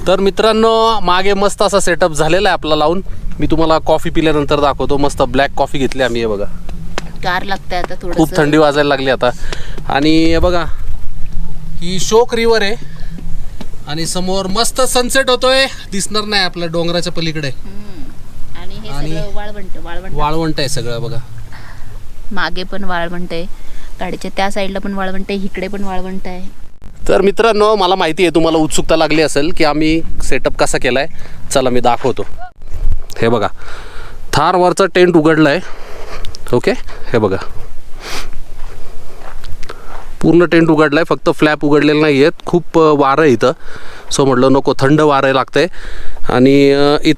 तर मित्रांनो मागे मस्त असा सेटअप झालेला आहे आपला लावून. मी तुम्हाला कॉफी पिल्यानंतर दाखवतो. मस्त ब्लॅक कॉफी घेतली आम्ही. हे बघा गार लागते आता थोडं. खूप थंडी वाजायला लागली आता. आणि हे बघा ही शोक रिव्हर आहे आणि समोर मस्त सनसेट होतोय. दिसणार नाही आपल्या डोंगराच्या पलीकडे. आणि हे सगळं वाळवंट आहे सगळं बघा. मागे पण वाळवंट आहे, गाडीच्या त्या साईडला पण वाळवंट आहे, इकडे पण वाळवंट आहे. तर मित्रांनो मला माहिती आहे तुम्हाला उत्सुकता लागली असेल की आम्ही सेटअप कसा केलाय. चला मी दाखवतो. हे बघा थारवरचा टेंट उघडला आहे. ओके हे बघा पूर्ण टेंट उघडला आहे, फक्त फ्लॅप उघडलेले नाही आहेत. खूप वारं आहे इथं, सो म्हटलं नको थंड वारं लागतंय. आणि